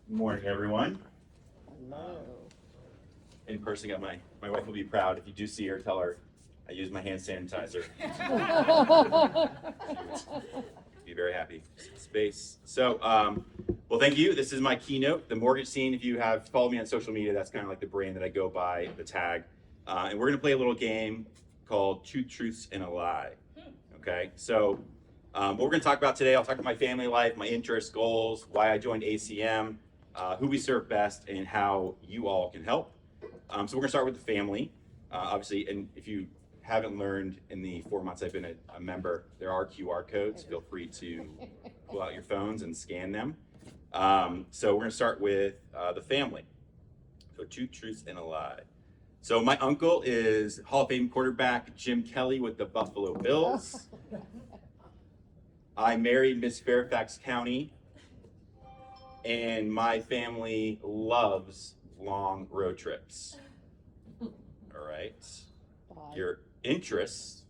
Good morning, everyone. Hello. In person, got my wife will be proud. If you do see her, tell her I use my hand sanitizer. Be very happy. Space. So, well, thank you. This is my keynote, the mortgage scene. If you have followed me on social media, that's kind of like the brand that I go by, the tag. And we're gonna play a little game called Two Truths and a Lie. Okay. So, what we're gonna talk about today, I'll talk about my family life, my interests, goals, why I joined ACM, who we serve best, and how you all can help. So we're gonna start with the family, obviously, and if you haven't learned in the 4 months I've been a member, there are QR codes. Feel free to pull out your phones and scan them. So we're gonna start with the family. So two truths and a lie. So my uncle is Hall of Fame quarterback Jim Kelly with the Buffalo Bills. I married Miss Fairfax County, and my family loves long road trips. All right. Your interests,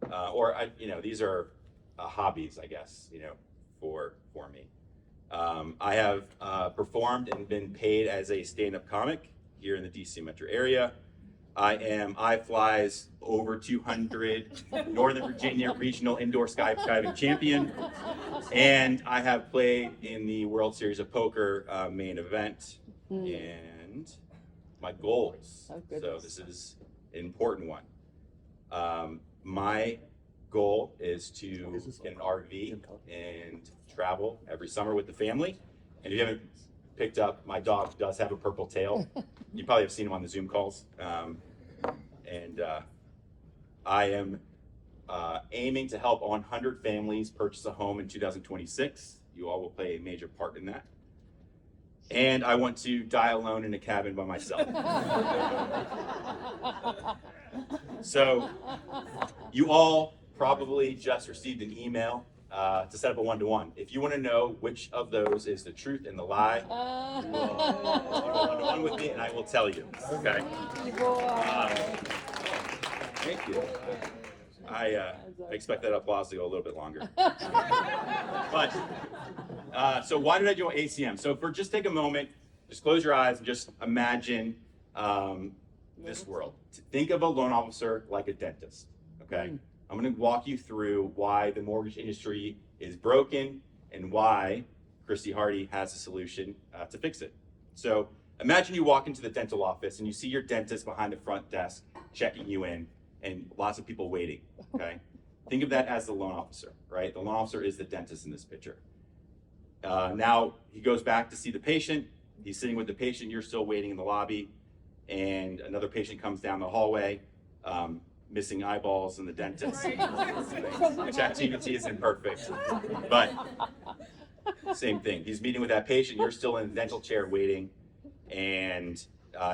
these are hobbies, I guess, for me. I have performed and been paid as a stand-up comic here in the DC metro area. I flies over 200 Northern Virginia regional indoor skydiving champion, and I have played in the World Series of Poker main event. And my goals. So this is an important one. My goal is to get an RV and travel every summer with the family. And if you haven't picked up, my dog does have a purple tail. You probably have seen him on the Zoom calls. I am aiming to help 100 families purchase a home in 2026. You all will play a major part in that. And I want to die alone in a cabin by myself. So you all probably just received an email to set up a one-to-one. If you want to know which of those is the truth and the lie, you will do a one-to-one with me and I will tell you. Okay. Thank you. I expect that applause to go a little bit longer. But so why did I join ACM? So just take a moment, just close your eyes and just imagine this world. Think of a loan officer like a dentist, okay? I'm gonna walk you through why the mortgage industry is broken and why Christy Hardy has a solution to fix it. So imagine you walk into the dental office and you see your dentist behind the front desk checking you in and lots of people waiting, okay? Think of that as the loan officer, right? The loan officer is the dentist in this picture. Now he goes back to see the patient. He's sitting with the patient. You're still waiting in the lobby, and another patient comes down the hallway, missing eyeballs in the dentist. ChatGPT is imperfect, but same thing. He's meeting with that patient. You're still in the dental chair waiting, and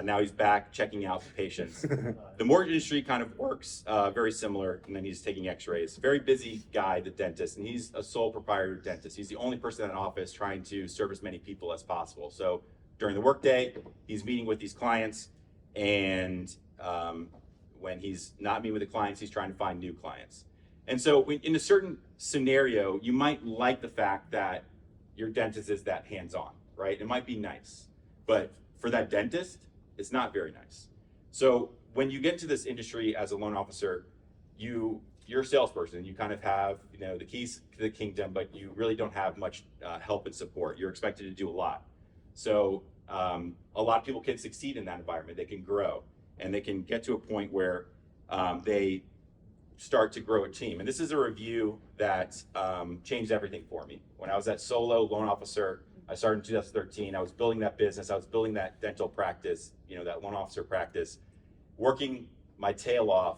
now he's back checking out the patients. The mortgage industry kind of works very similar, and then he's taking x-rays. Very busy guy, the dentist, and he's a sole proprietor dentist. He's the only person in an office trying to serve as many people as possible. So during the workday, he's meeting with these clients, and when he's not meeting with the clients, he's trying to find new clients. And so in a certain scenario, you might like the fact that your dentist is that hands-on, right? It might be nice, but for that dentist, it's not very nice. So when you get into this industry as a loan officer, you're a salesperson. You kind of have the keys to the kingdom, but you really don't have much help and support. You're expected to do a lot. So a lot of people can succeed in that environment. They can grow, and they can get to a point where they start to grow a team. And this is a review that changed everything for me. When I was that solo loan officer, I started in 2013. I was building that business. I was building that dental practice, that loan officer practice, working my tail off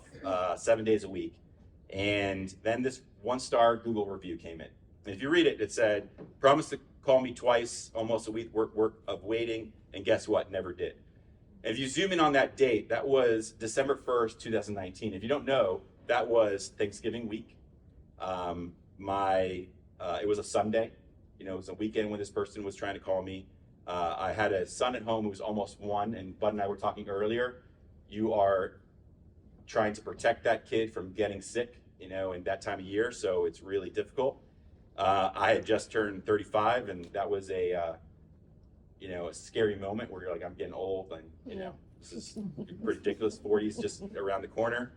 7 days a week. And then this 1-star Google review came in. And if you read it, it said, promised to call me twice, almost a week work of waiting, and guess what? Never did. And if you zoom in on that date, that was December 1st, 2019. If you don't know, that was Thanksgiving week. It was a Sunday. It was a weekend when this person was trying to call me. I had a son at home who was almost 1, and Bud and I were talking earlier. You are trying to protect that kid from getting sick, in that time of year, so it's really difficult. I had just turned 35, and that was a a scary moment where you're like, I'm getting old and, this is ridiculous, 40s just around the corner.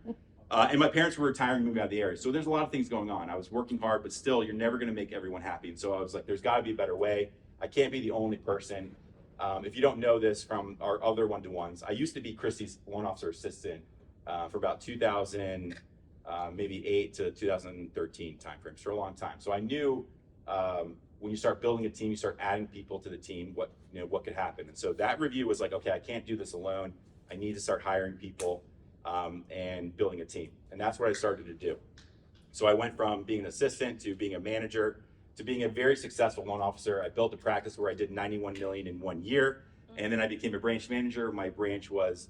And my parents were retiring, moving out of the area. So there's a lot of things going on. I was working hard, but still, you're never going to make everyone happy. And so I was like, there's got to be a better way. I can't be the only person. If you don't know this from our other one-to-ones, I used to be Christy's loan officer assistant for about 2000, maybe 8 to 2013 timeframes, for a long time. So I knew when you start building a team, you start adding people to the team, what could happen. And so that review was like, okay, I can't do this alone. I need to start hiring people and building a team. And that's what I started to do. So I went from being an assistant to being a manager to being a very successful loan officer. I built a practice where I did 91 million in 1 year. And then I became a branch manager. My branch was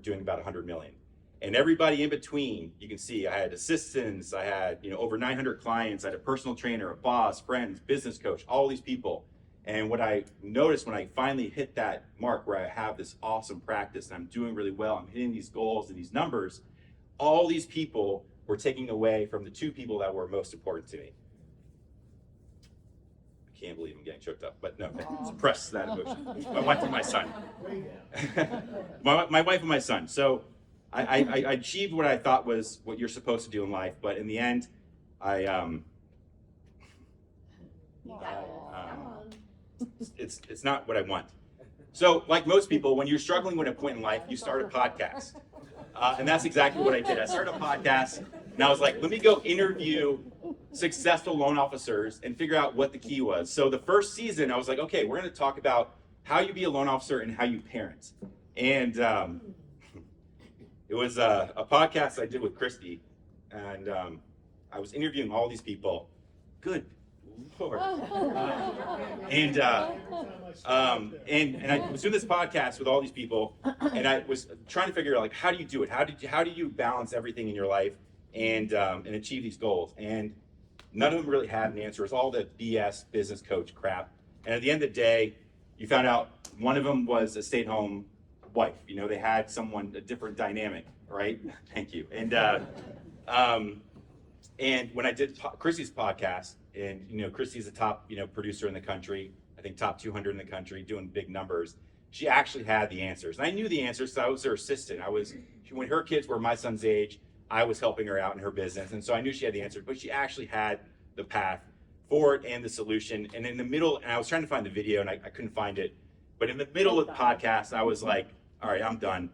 doing about 100 million. And everybody in between, you can see I had assistants, I had over 900 clients, I had a personal trainer, a boss, friends, business coach, all these people. And what I noticed when I finally hit that mark where I have this awesome practice and I'm doing really well, I'm hitting these goals and these numbers, all these people were taking away from the 2 people that were most important to me. I can't believe I'm getting choked up, but no, suppress that emotion. My wife and my son. my wife and my son. So I achieved what I thought was what you're supposed to do in life, but in the end, it's not what I want. So like most people, when you're struggling with a point in life, you start a podcast. And that's exactly what I did. I started a podcast and I was like, let me go interview successful loan officers and figure out what the key was. So the first season, I was like, okay, we're going to talk about how you be a loan officer and how you parent. And it was a podcast I did with Christy, and I was interviewing all these people. Good Lord. And I was doing this podcast with all these people, and I was trying to figure out, like, how do you do it? How do you balance everything in your life and achieve these goals? And none of them really had an answer. It was all the BS business coach crap. And at the end of the day, you found out one of them was a stay-at-home wife. They had a different dynamic, right? Thank you. And when I did Christy's podcast, and Christy's a top producer in the country, I think top 200 in the country, doing big numbers. She actually had the answers, and I knew the answers because I was her assistant. When her kids were my son's age, I was helping her out in her business, and so I knew she had the answers. But she actually had the path for it and the solution. And in the middle, and I was trying to find the video, and I couldn't find it. But in the middle of the podcast, I was like, all right, I'm done.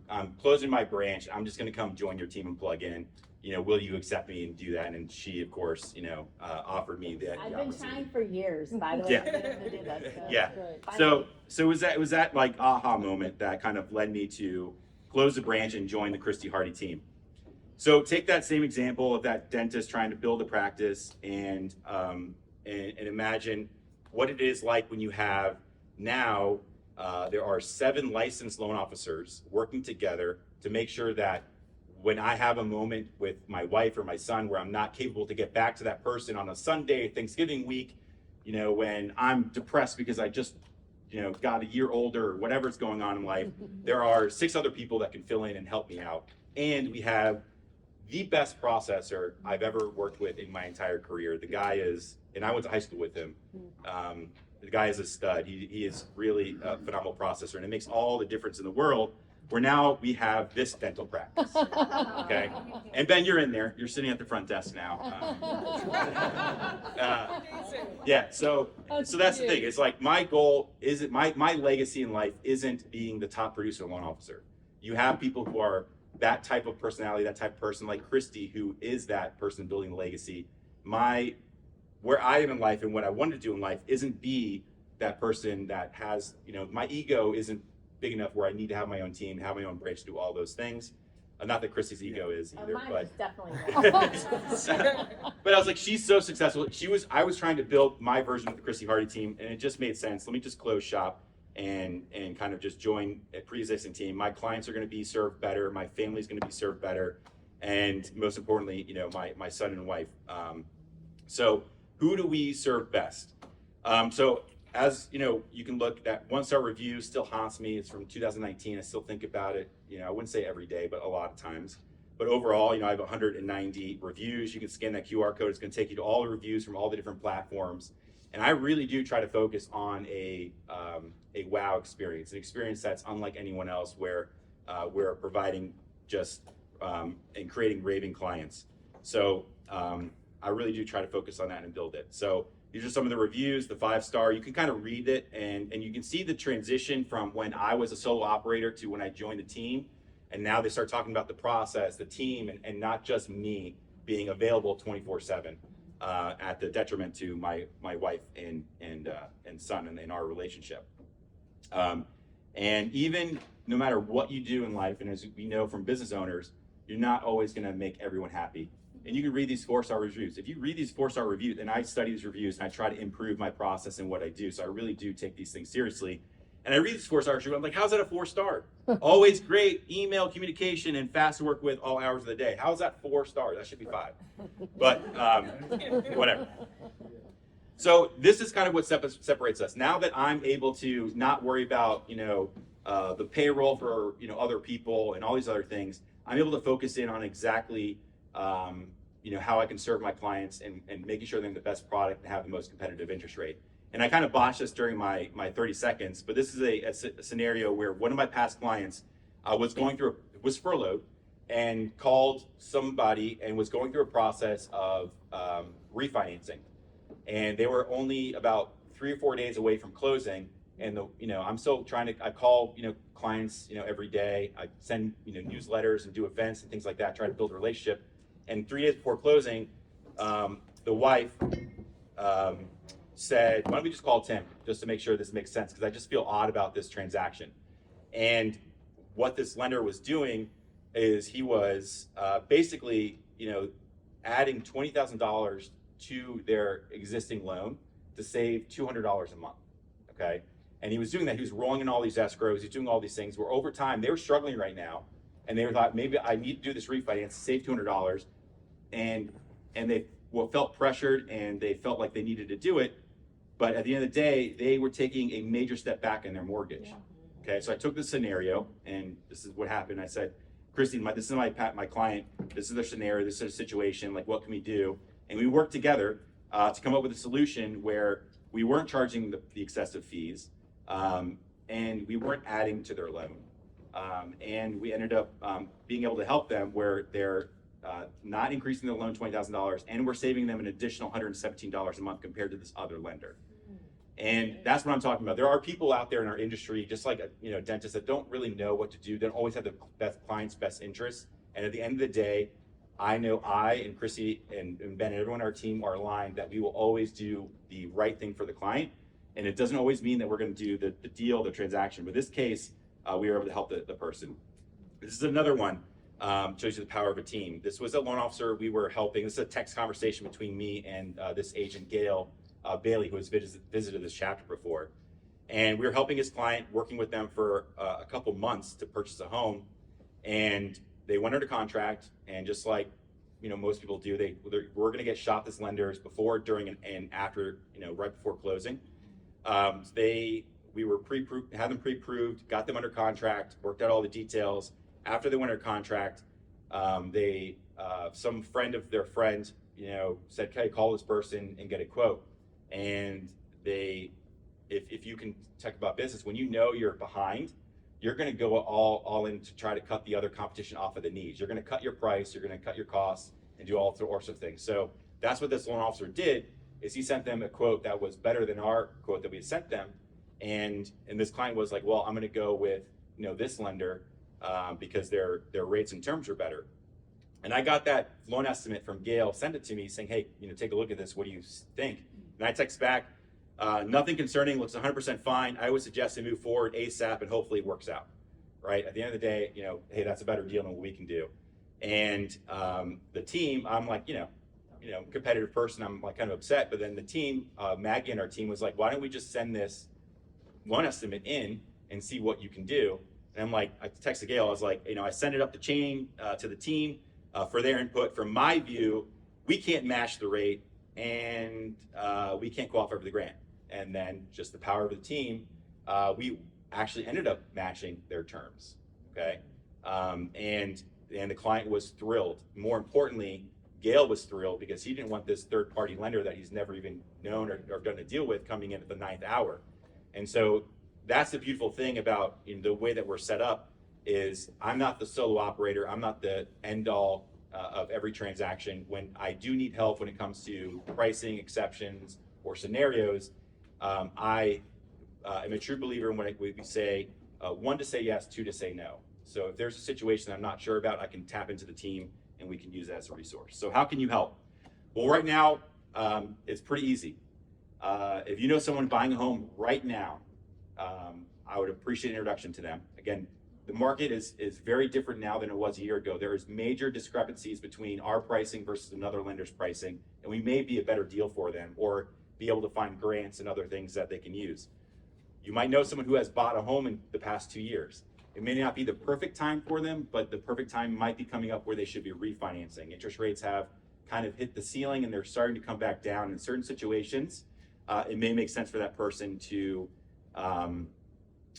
I'm closing my branch. I'm just going to come join your team and plug in. Will you accept me and do that? And she, of course, offered me the I've been trying for years, by the way. Yeah. To do that, Yeah. So it was that like aha moment that kind of led me to close the branch and join the Christy Hardy team. So take that same example of that dentist trying to build a practice and imagine what it is like when you have now there are 7 licensed loan officers working together to make sure that when I have a moment with my wife or my son where I'm not capable to get back to that person on a Sunday, Thanksgiving week, when I'm depressed because I just, got a year older or whatever's going on in life, there are 6 other people that can fill in and help me out. And we have the best processor I've ever worked with in my entire career. The guy is, and I went to high school with him. The guy is a stud. He is really a phenomenal processor, and it makes all the difference in the world. Where now we have this dental practice, okay? And Ben, you're in there. You're sitting at the front desk now. Yeah, so that's the thing. It's like my goal isn't, my legacy in life isn't being the top producer loan officer. You have people who are that type of personality, that type of person like Christy, who is that person building a legacy. Where I am in life and what I want to do in life isn't be that person that has, my ego isn't big enough where I need to have my own team, have my own branch, do all those things. Not that Christy's ego is either, mine is definitely but I was like, she's so successful. I was trying to build my version of the Christy Hardy team, and it just made sense. Let me just close shop and kind of just join a pre-existing team. My clients are going to be served better. My family's going to be served better, and most importantly, my son and wife. So who do we serve best? So as you can look, that 1-star review still haunts me. It's from 2019. I still think about it. I wouldn't say every day, but a lot of times. But overall, I have 190 reviews. You can scan that QR code. It's going to take you to all the reviews from all the different platforms. And I really do try to focus on a wow experience, an experience that's unlike anyone else, where we're providing just and creating raving clients. So I really do try to focus on that and build it. So these are some of the reviews, the 5-star. You can kind of read it, and you can see the transition from when I was a solo operator to when I joined the team. And now they start talking about the process, the team, and not just me being available 24/7 at the detriment to my wife and son and in our relationship. And even no matter what you do in life, and as we know from business owners, you're not always going to make everyone happy. And you can read these 4-star reviews. If you read these 4-star reviews, and I study these reviews and I try to improve my process and what I do, so I really do take these things seriously. And I read these 4-star reviews, I'm like, how's that a 4-star? Always great email communication and fast to work with all hours of the day. How is that 4 stars? That should be 5. But whatever. So this is kind of what separates us. Now that I'm able to not worry about, the payroll for, other people and all these other things, I'm able to focus in on exactly, how I can serve my clients and making sure they're in the best product and have the most competitive interest rate. And I kind of botched this during my 30 seconds, but this is a scenario where one of my past clients was furloughed and called somebody and was going through a process of refinancing. And they were only about 3 or 4 days away from closing. And I'm still I call, clients, every day. I send, newsletters and do events and things like that, try to build a relationship. And 3 days before closing, the wife said, why don't we just call Tim just to make sure this makes sense? Because I just feel odd about this transaction. And what this lender was doing is he was basically, adding $20,000 to their existing loan to save $200 a month, okay? And he was doing that. He was rolling in all these escrows. He's doing all these things where over time, they were struggling right now. And they thought, maybe I need to do this refinance, save $200. And they felt pressured and they felt like they needed to do it. But at the end of the day, they were taking a major step back in their mortgage. Yeah. Okay, so I took this scenario, and this is what happened. I said, Christy, this is my client. This is their scenario. This is their situation. Like, what can we do? And we worked together to come up with a solution where we weren't charging the excessive fees, and we weren't adding to their loan. And we ended up being able to help them where they're not increasing their loan $20,000, and we're saving them an additional $117 a month compared to this other lender. And that's what I'm talking about. There are people out there in our industry, just like dentists, that don't really know what to do. They don't always have the best client's best interests. And at the end of the day, I know I and Chrissy and Ben and everyone on our team are aligned that we will always do the right thing for the client. And it doesn't always mean that we're going to do the deal, the transaction. But in this case, we were able to help the person. This is another one. Shows you the power of a team. This was a loan officer we were helping. This is a text conversation between me and this agent, Gail Bailey, who has visited this chapter before. And we were helping his client, working with them for a couple months to purchase a home. And they went under contract, and just like most people do, we're going to get shopped as lenders before, during, and after, right before closing. We were had them pre-approved, got them under contract, worked out all the details. After they went under contract, some friend of their friend, said, "Okay, call this person and get a quote." And if you can talk about business, when you're behind, you're going to go all in to try to cut the other competition off of the knees. You're going to cut your price, you're going to cut your costs, and do all sorts of things. So that's what this loan officer did. Is he sent them a quote that was better than our quote that we had sent them, and this client was like, "Well, I'm going to go with this lender." Because their rates and terms are better. And I got that loan estimate from Gail, sent it to me saying, "Hey, take a look at this. What do you think?" And I text back, "Nothing concerning, looks 100% fine. I would suggest to move forward ASAP and hopefully it works out." Right? At the end of the day, hey, that's a better deal than what we can do. And the team, I'm like, competitive person, I'm like kind of upset. But then the team, Maggie and our team was like, "Why don't we just send this loan estimate in and see what you can do?" And I'm like, I texted Gail, I was like, I sent it up the chain to the team for their input. From my view, we can't match the rate, and we can't qualify for the grant. And then just the power of the team, we actually ended up matching their terms, okay? And the client was thrilled. More importantly, Gail was thrilled because he didn't want this third-party lender that he's never even known or done a deal with coming in at the 9th hour. And so that's the beautiful thing about the way that we're set up is I'm not the solo operator. I'm not the end-all of every transaction. When I do need help when it comes to pricing, exceptions, or scenarios, I am a true believer in when we say, one, to say yes, two, to say no. So if there's a situation that I'm not sure about, I can tap into the team and we can use that as a resource. So how can you help? Well, right now, it's pretty easy. If you know someone buying a home right now, I would appreciate an introduction to them. Again, the market is very different now than it was a year ago. There is major discrepancies between our pricing versus another lender's pricing, and we may be a better deal for them or be able to find grants and other things that they can use. You might know someone who has bought a home in the past 2 years. It may not be the perfect time for them, but the perfect time might be coming up where they should be refinancing. Interest rates have kind of hit the ceiling and they're starting to come back down in certain situations. It may make sense for that person to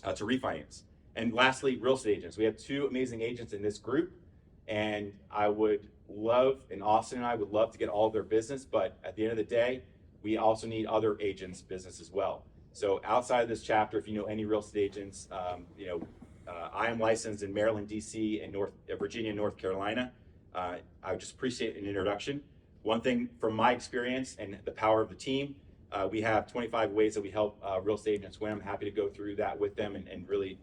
refinance. And lastly, real estate agents. We have 2 amazing agents in this group, and I would love, and Austin and I would love to get all of their business, but at the end of the day, we also need other agents' business as well. So outside of this chapter, if you know any real estate agents, I am licensed in Maryland, DC, and Virginia, North Carolina. I would just appreciate an introduction. One thing from my experience and the power of the team, we have 25 ways that we help real estate agents win. I'm happy to go through that with them and really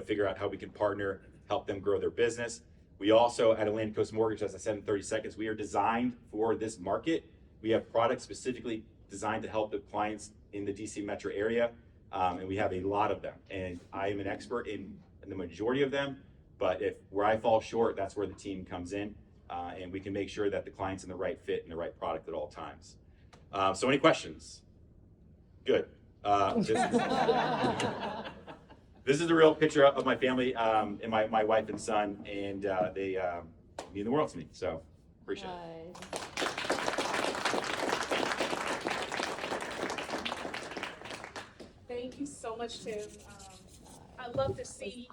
figure out how we can partner, help them grow their business. We also, at Atlantic Coast Mortgage, as I said in 30 seconds, we are designed for this market. We have products specifically designed to help the clients in the DC metro area, and we have a lot of them. And I am an expert in the majority of them, but where I fall short, that's where the team comes in, and we can make sure that the client's in the right fit and the right product at all times. So any questions? Good. This is the real picture of my family and my wife and son, and they mean the world to me, so appreciate it. Thank you so much, Tim. I love to see